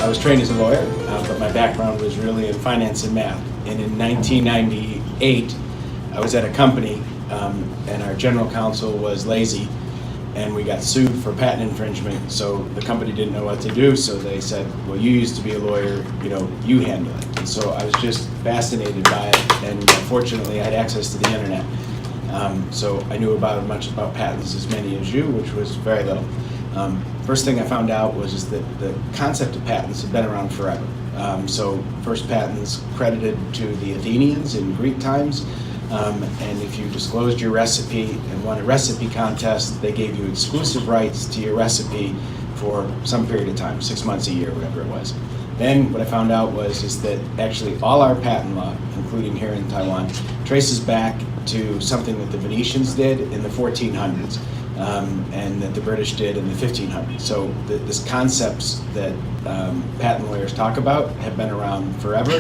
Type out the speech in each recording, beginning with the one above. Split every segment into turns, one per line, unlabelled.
I was trained as a lawyer, but my background was really in finance and math. And in 1998, I was at a company, and our general counsel was lazy, and we got sued for patent infringement. So the company didn't know what to do, so they said, well, you used to be a lawyer, you handle it. And so I was just fascinated by it, and fortunately I had access to the internet. So I knew about as much about patents as many as you, which was very little. First thing I found out was that the concept of patents had been around forever. So first patents credited to the Athenians in Greek times, and if you disclosed your recipe and won a recipe contest, they gave you exclusive rights to your recipe for some period of time, 6 months, a year, whatever it was. Then what I found out was that actually all our patent law, including here in Taiwan, traces back to something that the Venetians did in the 1400s. And that the British did in the 1500s. So these concepts that patent lawyers talk about have been around forever,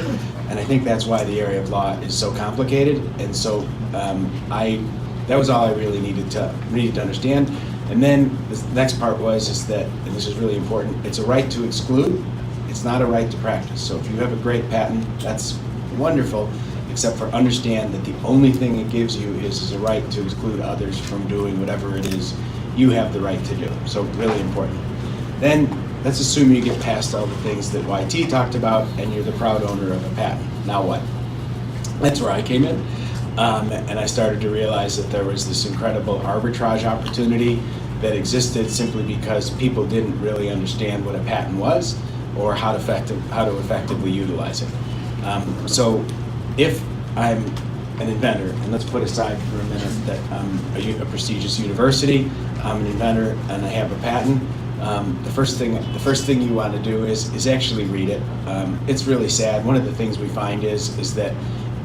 and I think that's why the area of law is so complicated. And so that was all I really needed to understand. And then the next part is that, and this is really important, it's a right to exclude, it's not a right to practice. So if you have a great patent, that's wonderful, except for understand that the only thing it gives you is a right to exclude others from doing whatever it is you have the right to do. So really important. Then let's assume you get past all the things that YT talked about and you're the proud owner of a patent. Now what? That's where I came in. And I started to realize that there was this incredible arbitrage opportunity that existed simply because people didn't really understand what a patent was or how to effectively utilize it. So if I'm an inventor, and let's put aside for a minute that I'm a prestigious university, I'm an inventor and I have a patent, the first thing you want to do is actually read it. It's really sad. One of the things we find is that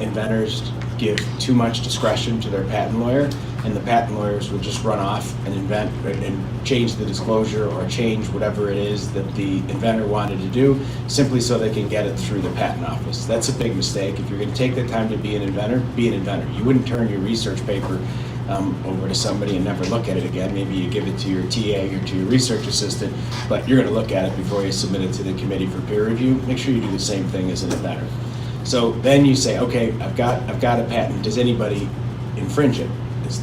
inventors give too much discretion to their patent lawyer, and the patent lawyers will just run off and invent and change the disclosure or change whatever it is that the inventor wanted to do simply so they can get it through the patent office. That's a big mistake. If you're going to take the time to be an inventor, be an inventor. You wouldn't turn your research paper over to somebody and never look at it again. Maybe you give it to your TA or to your research assistant, but you're going to look at it before you submit it to the committee for peer review. Make sure you do the same thing as an inventor. So then you say, okay, I've got a patent. Does anybody infringe it?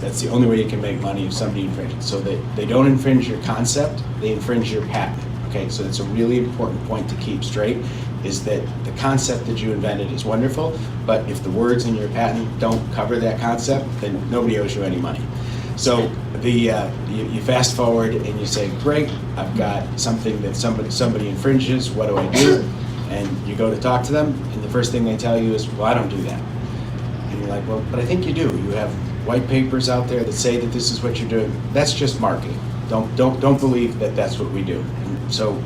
That's the only way you can make money if somebody infringes. So they don't infringe your concept, they infringe your patent. Okay, so that's a really important point to keep straight, is that the concept that you invented is wonderful, but if the words in your patent don't cover that concept, then nobody owes you any money. So you fast forward and you say, great, I've got something that somebody infringes, what do I do? And you go to talk to them, and the first thing they tell you is, well, I don't do that. And you're like, well, but I think you do. You have white papers out there that say that this is what you're doing. That's just marketing. Don't believe that that's what we do. And so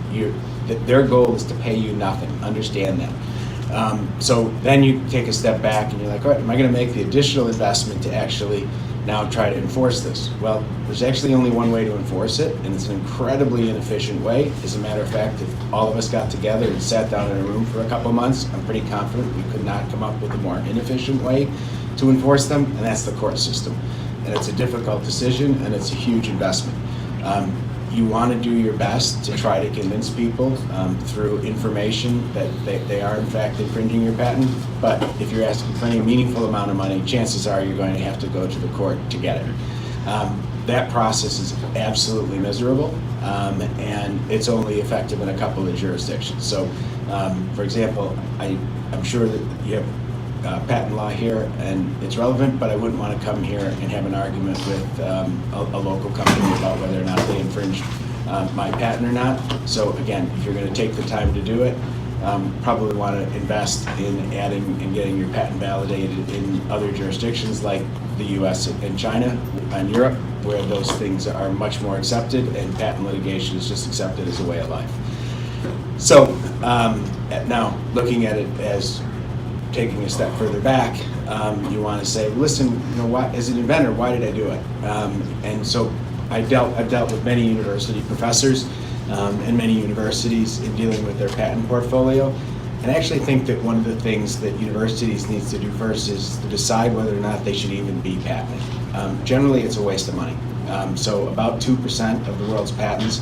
their goal is to pay you nothing. Understand that. So then you take a step back and you're like, all right, am I going to make the additional investment to actually now try to enforce this? Well, there's actually only one way to enforce it, and it's an incredibly inefficient way. As a matter of fact, if all of us got together and sat down in a room for a couple months, I'm pretty confident we could not come up with a more inefficient way to enforce them, and that's the court system. And it's a difficult decision, and it's a huge investment. You want to do your best to try to convince people through information that they are in fact infringing your patent, but if you're asking for any meaningful amount of money, chances are you're going to have to go to the court to get it. That process is absolutely miserable, and it's only effective in a couple of jurisdictions. So, for example, I'm sure that you have patent law here and it's relevant, but I wouldn't want to come here and have an argument with a local company about whether or not they infringed my patent or not. So again, if you're going to take the time to do it, probably want to invest in adding and getting your patent validated in other jurisdictions like the US and China and Europe, where those things are much more accepted and patent litigation is just accepted as a way of life. So now looking at it as taking a step further back, you want to say, listen, as an inventor, why did I do it? And so I've dealt with many university professors and many universities in dealing with their patent portfolio. And I actually think that one of the things that universities need to do first is to decide whether or not they should even be patented. Generally, it's a waste of money. So about 2% of the world's patents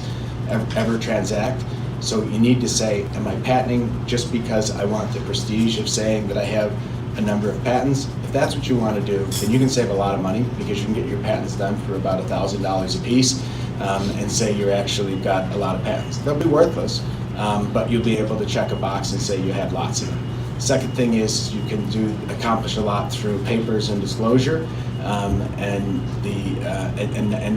ever transact. So you need to say, am I patenting just because I want the prestige of saying that I have a number of patents? If that's what you want to do, then you can save a lot of money because you can get your patents done for about $1,000 a piece, and say you're actually got a lot of patents. They'll be worthless, but you'll be able to check a box and say you have lots of them. Second thing is you can accomplish a lot through papers and disclosure, and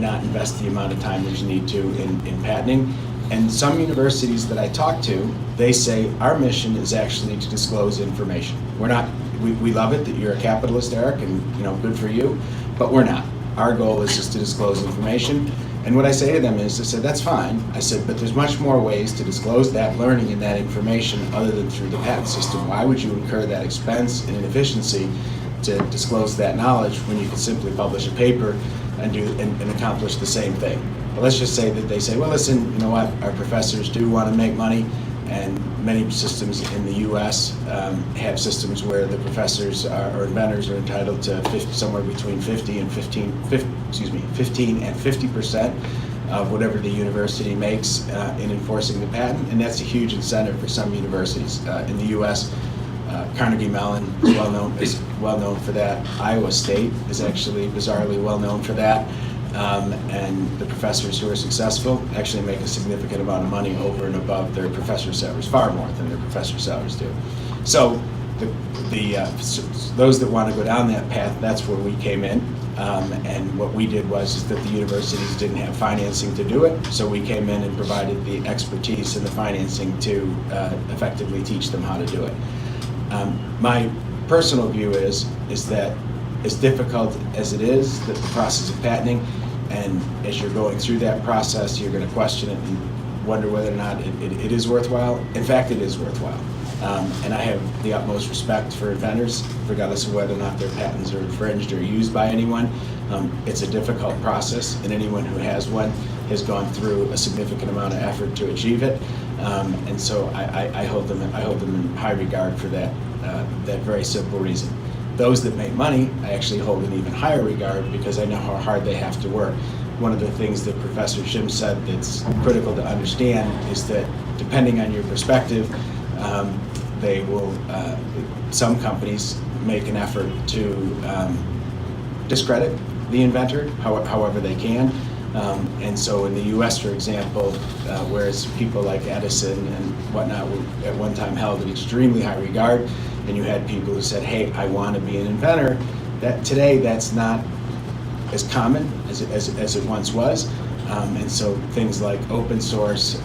not invest the amount of time that you need to in patenting. And some universities that I talk to, they say our mission is actually to disclose information. We're not. We love it that you're a capitalist, Eric, and good for you, but we're not. Our goal is just to disclose information. And what I say to them is, I said, that's fine. I said, but there's much more ways to disclose that learning and that information other than through the patent system. Why would you incur that expense and inefficiency to disclose that knowledge when you could simply publish a paper and accomplish the same thing? Well, let's just say that they say, well, listen, you know what, our professors do want to make money, and many systems in the U.S. Have systems where the professors or inventors are entitled to somewhere between 15 and 50% of whatever the university makes in enforcing the patent, and that's a huge incentive for some universities. In the U.S., Carnegie Mellon is well known for that. Iowa State is actually bizarrely well known for that. And the professors who are successful actually make a significant amount of money over and above their professor salaries, far more than their professor salaries do. So those that want to go down that path, that's where we came in. And what we did was that the universities didn't have financing to do it, so we came in and provided the expertise and the financing to effectively teach them how to do it. My personal view is that as difficult as it is, that the process of patenting, and as you're going through that process, you're going to question it and wonder whether or not it is worthwhile. In fact, it is worthwhile. And I have the utmost respect for inventors, regardless of whether or not their patents are infringed or used by anyone. It's a difficult process, and anyone who has one has gone through a significant amount of effort to achieve it. And so I hold them in high regard for that very simple reason. Those that make money, I actually hold in even higher regard because I know how hard they have to work. One of the things that Professor Shim said that's critical to understand is that depending on your perspective, they will, some companies make an effort to discredit the inventor however they can. And so in the US, for example, whereas people like Edison and whatnot were at one time held in extremely high regard, and you had people who said, hey, I want to be an inventor, that today that's not as common as it once was. And so things like open source,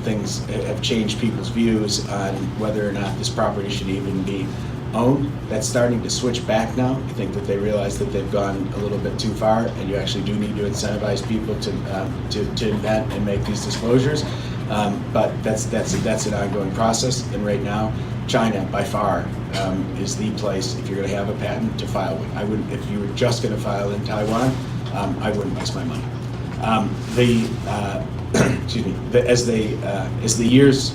things have changed people's views on whether or not this property should even be owned. That's starting to switch back now. I think that they realize that they've gone a little bit too far, and you actually do need to incentivize people to invent and make these disclosures. But that's an ongoing process. And right now, China by far is the place, if you're going to have a patent, to file one. I wouldn't, if you were just going to file in Taiwan, I wouldn't waste my money. Excuse me. As the years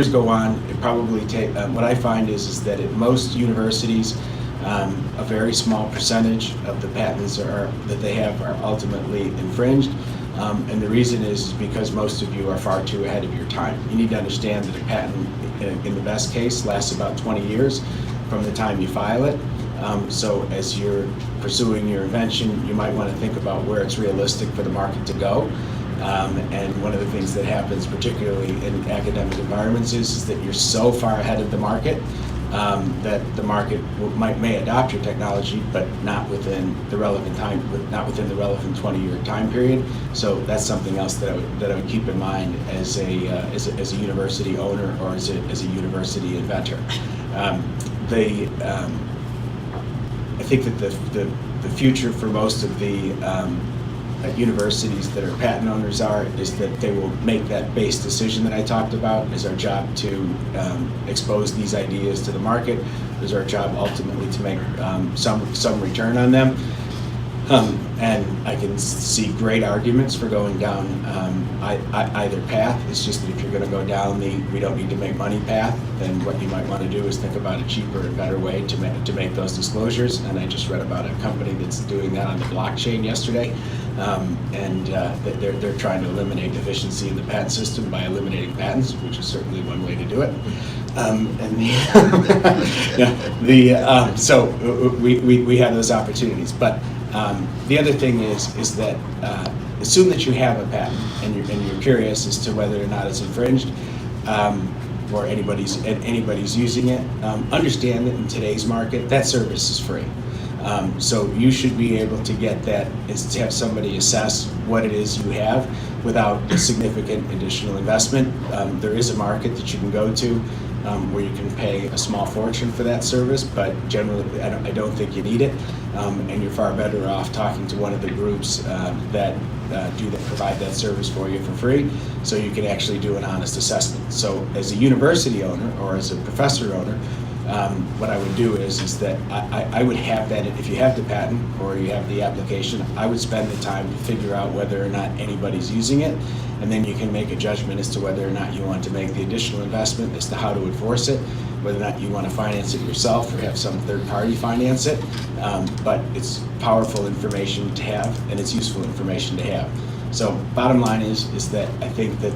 go on, it probably take. What I find is that at most universities, a very small percentage of the patents that they have are ultimately infringed. And the reason is because most of you are far too ahead of your time. You need to understand that a patent, in the best case, lasts about 20 years from the time you file it. So as you're pursuing your invention, you might want to think about where it's realistic for the market to go. And one of the things that happens, particularly in academic environments, is that you're so far ahead of the market that the market may adopt your technology, but not within the relevant time, not within the relevant 20-year time period. So that's something else that I would keep in mind as a university owner or as a university inventor. I think that the future for most of the universities that are patent owners is that they will make that base decision that I talked about. It's our job to expose these ideas to the market. It's our job ultimately to make some return on them. And I can see great arguments for going down either path. It's just that if you're going to go down the we don't need to make money path, then what you might want to do is think about a cheaper and better way to make those disclosures. And I just read about a company that's doing that on the blockchain yesterday. And they're trying to eliminate deficiency in the patent system by eliminating patents, which is certainly one way to do it. So we have those opportunities. But the other thing is that assume that you have a patent and you're curious as to whether or not it's infringed, or anybody's using it. Understand that in today's market, that service is free. So you should be able to get that, is to have somebody assess what it is you have without a significant additional investment. There is a market that you can go to where you can pay a small fortune for that service, but generally I don't think you need it. And you're far better off talking to one of the groups that provide that service for you for free, so you can actually do an honest assessment. So as a university owner or as a professor owner, what I would do is that I would have that, if you have the patent or you have the application, I would spend the time to figure out whether or not anybody's using it, and then you can make a judgment as to whether or not you want to make the additional investment as to how to enforce it, whether or not you want to finance it yourself or have some third party finance it. But it's powerful information to have, and it's useful information to have. So bottom line is that I think that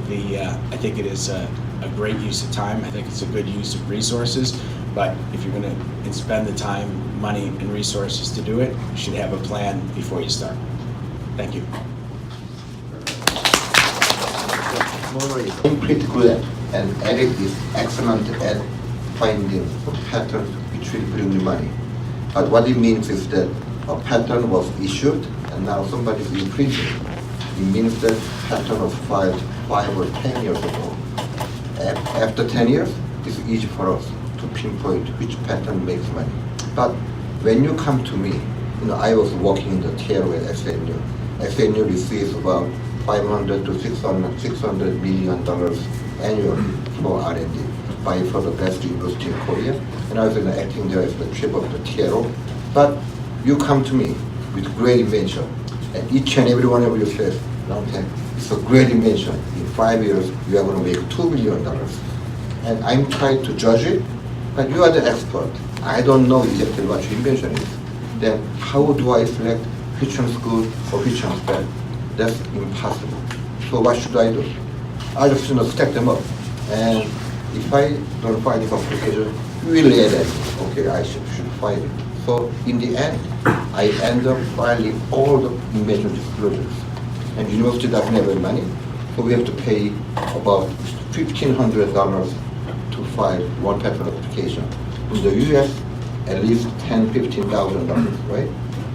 I think it is a great use of time. I think it's a good use of resources. But if you're going to spend the time, money, and resources to do it, you should have a plan before you start. Thank you.
I'm pretty good, and Eric is excellent at finding patterns which will bring you money. But what it means is that a pattern was issued and now somebody is infringing. It means that pattern was filed 5 or 10 years ago. After 10 years, it's easy for us to pinpoint which pattern makes money. But when you come to me, I was working in the TRO at SNU. SNU receives about $500 to $600 million annually for R&D, for the best university in Korea. And I was acting there as the chief of the TRO. But you come to me with great invention, and each and every one of you says, Long-Tack, it's a great invention. In 5 years, you are going to make $2 billion. And I'm trying to judge it, but you are the expert. I don't know exactly what your invention is. Then how do I select which one's good or which one's bad? That's impossible. So what should I do? I just stack them up. And if I don't find this application, you will add it. Okay, I should find it. So in the end, I end up filing all the invention disclosures. And the university doesn't have any money, so we have to pay about $1,500 to file one patent application. In the US, at least $10,000-15,000, right?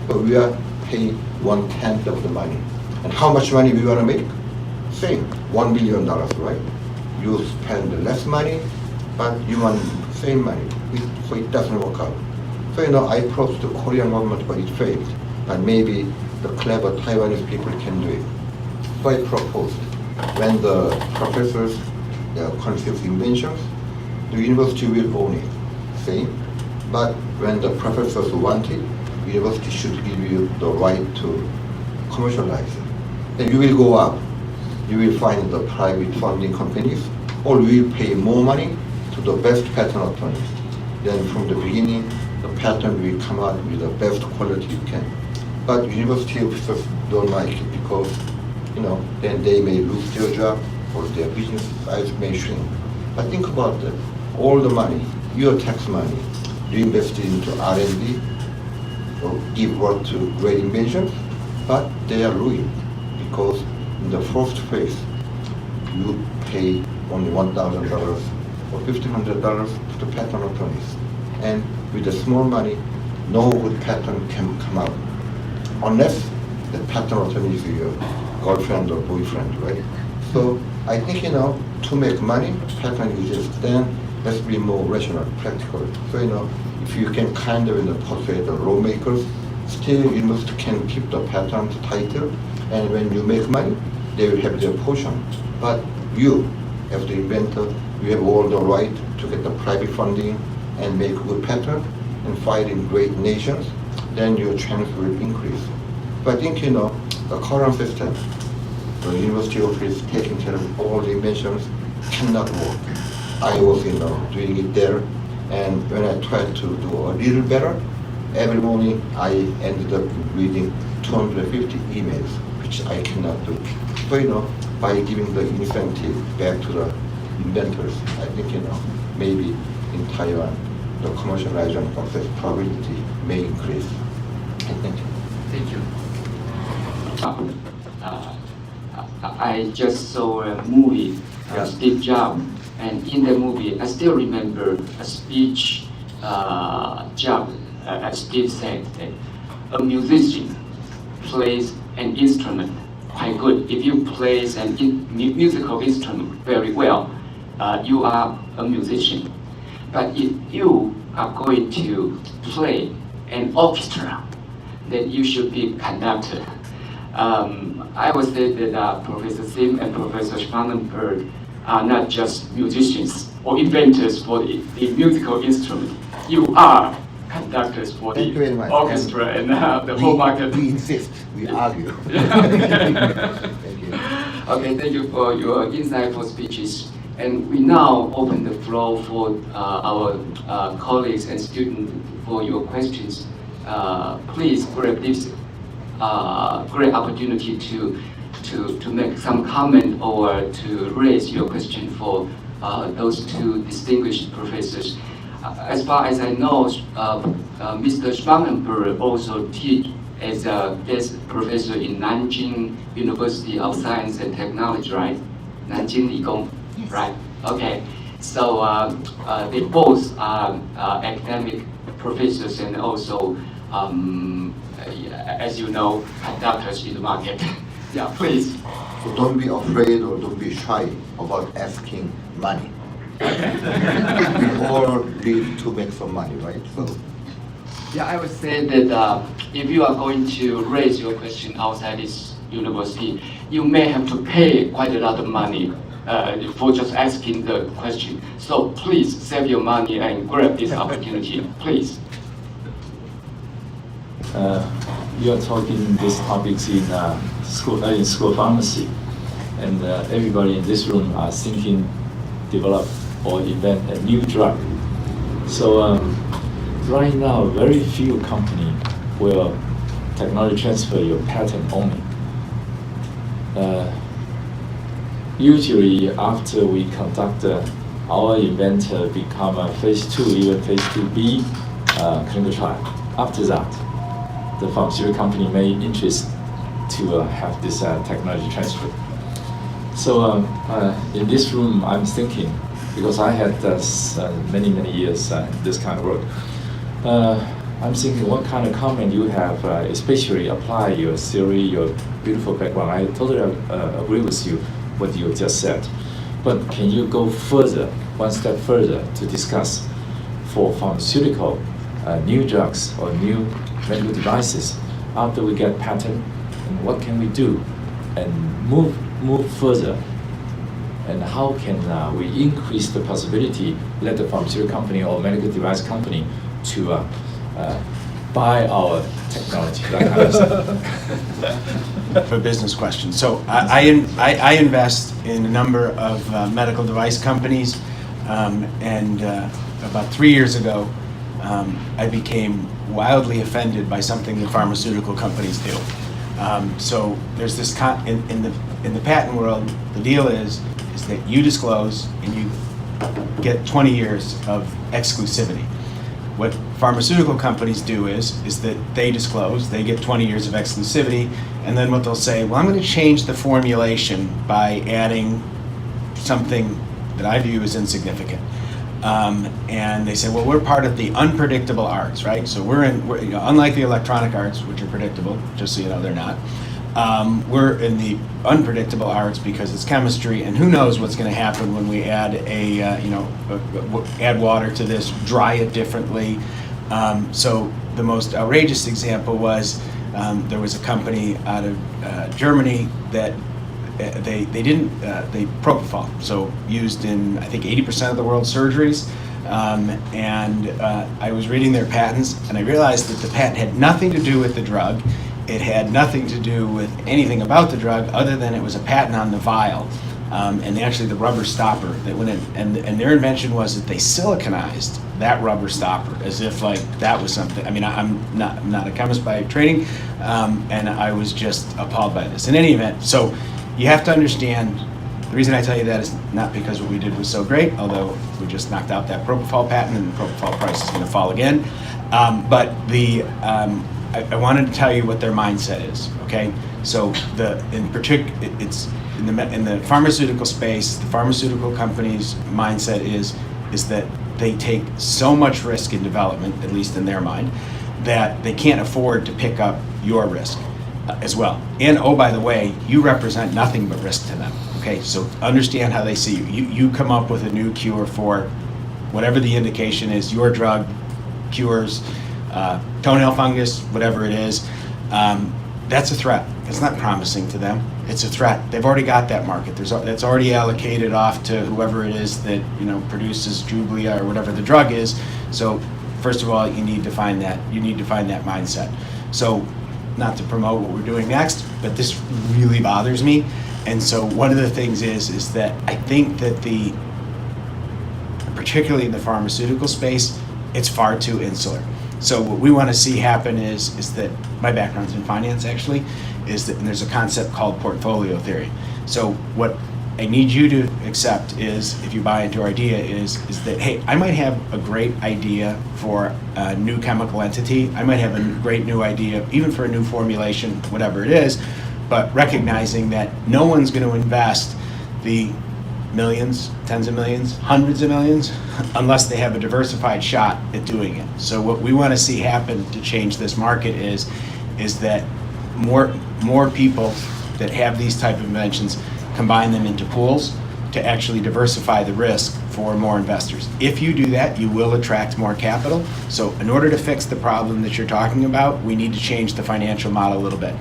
So we are paying 1/10 of the money. And how much money we want to make? Same, $1 billion, right? You spend less money, but you want same money, so it doesn't work out. So I approached the Korean government, but it failed. But maybe the clever Taiwanese people can do it. So I proposed, when the professors conceive inventions, the university will own it, same. But when the professors want it, the university should give you the right to commercialize it. Then you will go up, you will find the private funding companies, or you will pay more money to the best patent attorneys. Then from the beginning, the patent will come out with the best quality you can. But university officers don't like it because, then they may lose their job or their business size may shrink. But think about that. All the money, your tax money, you invest into R&D or give work to great inventions, but they are ruined because in the first phase, you pay only $1,000 or $1,500 to the patent attorneys. And with the small money, no good patent can come out. Unless the patent attorney is your girlfriend or boyfriend, right? So I think, to make money, patent users, then let's be more rational, practical. So, if you can kind of persuade the lawmakers, still university can keep the patent title, and when you make money, they will have their portion. But you, as the inventor, you have all the right to get the private funding and make good patent and fight in great nations, then your chance will increase. But I think, the current system, the university office taking care of all the inventions cannot work. I was, doing it there, and when I tried to do a little better, every morning I ended up reading 250 emails, which I cannot do. So, by giving the incentive back to the inventors, I think, maybe in Taiwan, the commercialization success probability may increase. Thank you.
Thank you. I just saw a movie, Steve Jobs, and in the movie, I still remember a speech Steve said that a musician plays an instrument quite good. If you play an musical instrument very well, you are a musician. But if you are going to play an orchestra, then you should be conductor. I would say that Professor Sim and Professor Spangenberg are not just musicians or inventors for the musical instrument. You are conductors for
Thank you very much.
orchestra and the whole market.
We insist, we argue. Thank you.
Okay, thank you for your insightful speeches. And we now open the floor for our colleagues and students for your questions. Please grab this great opportunity to make some comment or to raise your question for those two distinguished professors. As far as I know, Mr. Spangenberg also teach as a guest professor in Nanjing University of Science and Technology, right? Nanjing理工, yes. Right? Okay. So they both are academic professors and also, as you know, conductors in the market. Yeah, please.
So don't be afraid or don't be shy about asking money. We all live to make some money, right? So.
Yeah, I would say that if you are going to raise your question outside this university, you may have to pay quite a lot of money for just asking the question. So please save your money and grab this opportunity, please.
You are talking these topics in school pharmacy, and everybody in this room are thinking, develop or invent a new drug. So right now, very few companies will technology transfer your patent only. Usually, after we conduct our inventor become a phase 2, even phase 2B clinical trial. After that, the pharmaceutical company may interest to have this technology transfer. So in this room, I'm thinking, because I had many years this kind of work, I'm thinking what kind of comment you have, especially apply your theory, your beautiful background. I totally agree with you what you just said. But can you go further, one step further to discuss for pharmaceutical new drugs or new medical devices after we get patent, and what can we do and move further, and how can we increase the possibility let the pharmaceutical company or medical device company to buy our technology, that kind of stuff.
For business questions. So I invest in a number of medical device companies, and about 3 years ago, I became wildly offended by something that pharmaceutical companies do. So there's this in the patent world, the deal is that you disclose and you get 20 years of exclusivity. What pharmaceutical companies do is that they disclose, they get 20 years of exclusivity, and then what they'll say, well, I'm going to change the formulation by adding something that I view as insignificant. And they say, well, we're part of the unpredictable arts, right? So we're unlike the electronic arts, which are predictable, just so you know they're not. We're in the unpredictable arts because it's chemistry, and who knows what's going to happen when we add add water to this, dry it differently. So the most outrageous example was there was a company out of Germany that they propofol, so used in I think 80% of the world's surgeries. And I was reading their patents, and I realized that the patent had nothing to do with the drug. it had nothing to do with anything about the drug other than it was a patent on the vial. And actually the rubber stopper that went in, and their invention was that they siliconized that rubber stopper as if like that was something. I mean, I'm not a chemist by training, and I was just appalled by this. In any event, so you have to understand, the reason I tell you that is not because what we did was so great, although we just knocked out that propofol patent and the propofol price is going to fall again. But I wanted to tell you what their mindset is, okay? So in the pharmaceutical space, the pharmaceutical companies' mindset is that they take so much risk in development, at least in their mind, that they can't afford to pick up your risk as well. And oh, by the way, you represent nothing but risk to them, okay? So understand how they see you. You come up with a new cure for whatever the indication is, your drug cures toenail fungus, whatever it is, that's a threat. It's not promising to them. It's a threat. They've already got that market. That's already allocated off to whoever it is that produces Jublia or whatever the drug is. So first of all, you need to find that. You need to find that mindset. So not to promote what we're doing next, but this really bothers me. And so one of the things is that I think that particularly in the pharmaceutical space, it's far too insular. So what we want to see happen is that, my background's in finance actually, is that, and there's a concept called portfolio theory. So what I need you to accept is, if you buy into our idea, is that, hey, I might have a great idea for a new chemical entity. I might have a great new idea, even for a new formulation, whatever it is, but recognizing that no one's going to invest the millions, tens of millions, hundreds of millions, unless they have a diversified shot at doing it. So what we want to see happen to change this market is that more people that have these type of inventions combine them into pools to actually diversify the risk for more investors. If you do that, you will attract more capital. So in order to fix the problem that you're talking about, we need to change the financial model a little bit.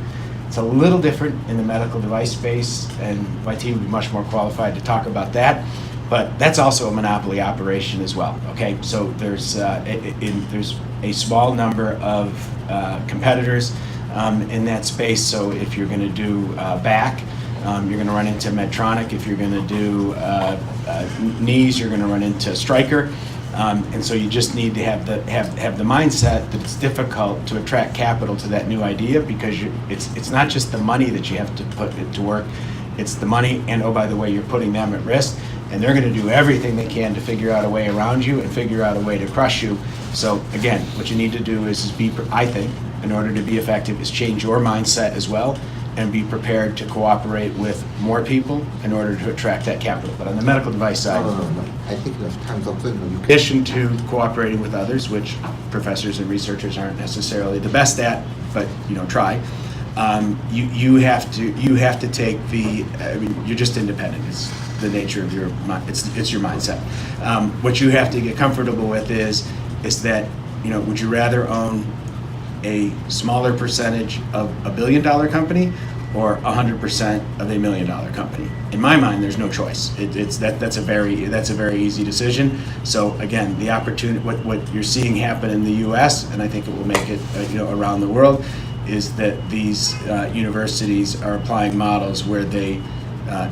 It's a little different in the medical device space, and my team would be much more qualified to talk about that, but that's also a monopoly operation as well, okay? So there's a small number of competitors in that space. So if you're going to do back, you're going to run into Medtronic. If you're going to do knees, you're going to run into Stryker. And so you just need to have the mindset that it's difficult to attract capital to that new idea, because it's not just the money that you have to put it to work, it's the money, and oh, by the way, you're putting them at risk, and they're going to do everything they can to figure out a way around you and figure out a way to crush you. So again, what you need to do is I think, in order to be effective, is change your mindset as well, and be prepared to cooperate with more people in order to attract that capital. But on the medical device side,
No. I think there's time's up.
in addition to cooperating with others, which professors and researchers aren't necessarily the best at, but try. You have to take you're just independent. It's the nature of your it's your mindset. What you have to get comfortable with is that would you rather own a smaller percentage of a $1 billion company or 100% of a $1 million company? In my mind, there's no choice. That's a very easy decision. So again, the opportunity, what you're seeing happen in the U.S., and I think it will make it around the world, is that these universities are applying models where they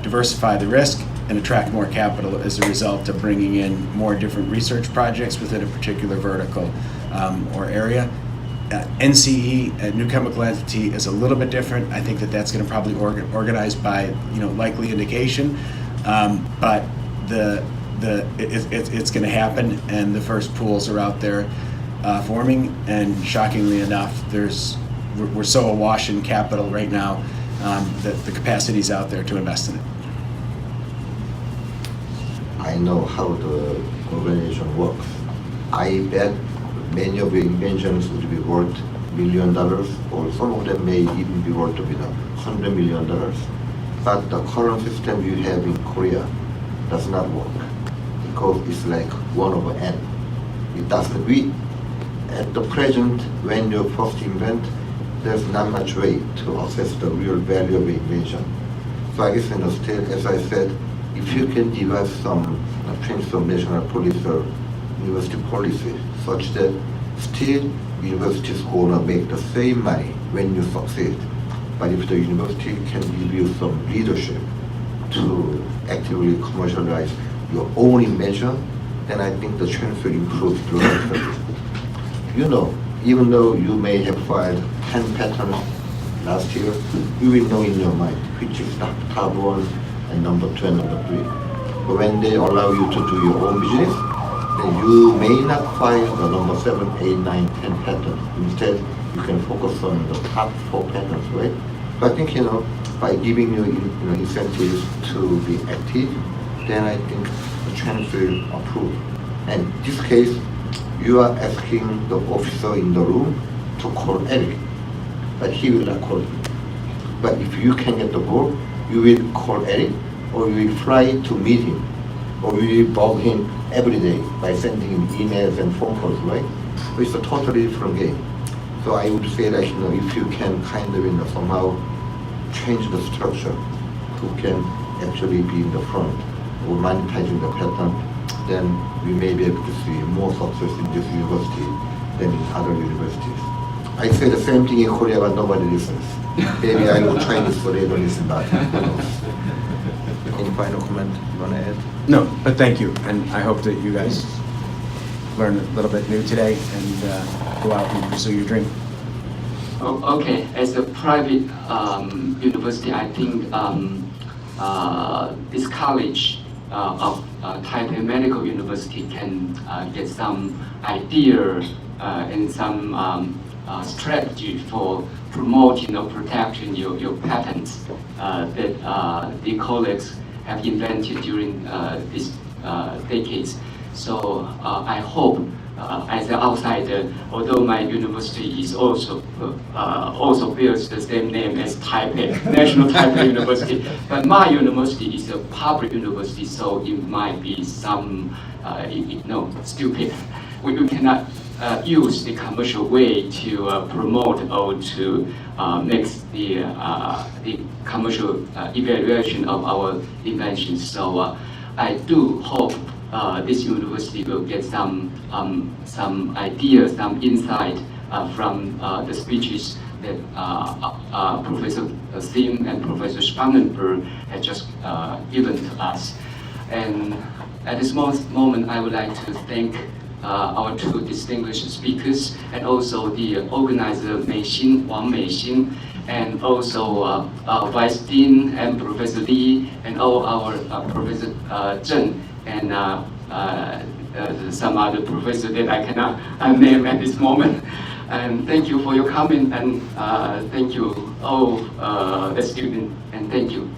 diversify the risk and attract more capital as a result of bringing in more different research projects within a particular vertical or area. NCE, New Chemical Entity, is a little bit different. I think that's going to probably organized by likely indication, but it's going to happen, and the first pools are out there forming. And shockingly enough, we're so awash in capital right now that the capacity is out there to invest in it.
I know how the organization works. I bet many of the inventions would be worth $1 million, or some of them may even be worth $100 million. But the current system you have in Korea does not work, because it's like 1/n. It doesn't. At the present, when you first invent, there's not much way to assess the real value of the invention. So I guess as I said, if you can devise some transformational policy or university policy such that still universities gonna make the same money when you succeed. But if the university can give you some leadership to actively commercialize your own invention, then I think the chance will improve dramatically. You know, even though you may have filed 10 patents last year, you will know in your mind which is the top one and number 2 and number 3. But when they allow you to do your own business, then you may not file the number 7, 8, 9, 10 patents. Instead, you can focus on the top 4 patents, right? So I think, by giving you, incentives to be active, then I think the chance will improve. And in this case, you are asking the officer in the room to call Eric, but he will not call you. But if you can get the goal, you will call Eric, or you will fly to meet him, or you will bug him every day by sending him emails and phone calls, right? So it's a totally different game. So I would say that, if you can kind of, somehow change the structure, who can actually be in the front or monetizing the patent, then we may be able to see more success in this university than in other universities. I say the same thing in Korea, but nobody listens. Maybe I will try this, but they don't listen back. Any final comment you want to add?
No, but thank you, and I hope that you guys learn a little bit new today and go out and pursue your dream.
Oh, okay, as a private university, I think this college of Taipei Medical University can get some idea and some strategy for promoting or protecting your patents that the colleagues have invented during these decades. So I hope, as an outsider, although my university is also bears the same name as Taipei, National Taipei University, but my university is a public university, so it might be some, stupid. We cannot use the commercial way to promote or to make the commercial evaluation of our inventions. So I do hope this university will get some ideas, some insight from the speeches that Professor Sim and Professor Spangenberg had just given to us. And at this moment, I would like to thank our two distinguished speakers and also the organizer Mei-Hsin Wang and also Vice Dean and Professor Lee and all our Professor Zheng and some other professor that I cannot name at this moment. And thank you for your comment, and thank you all the students, and thank you.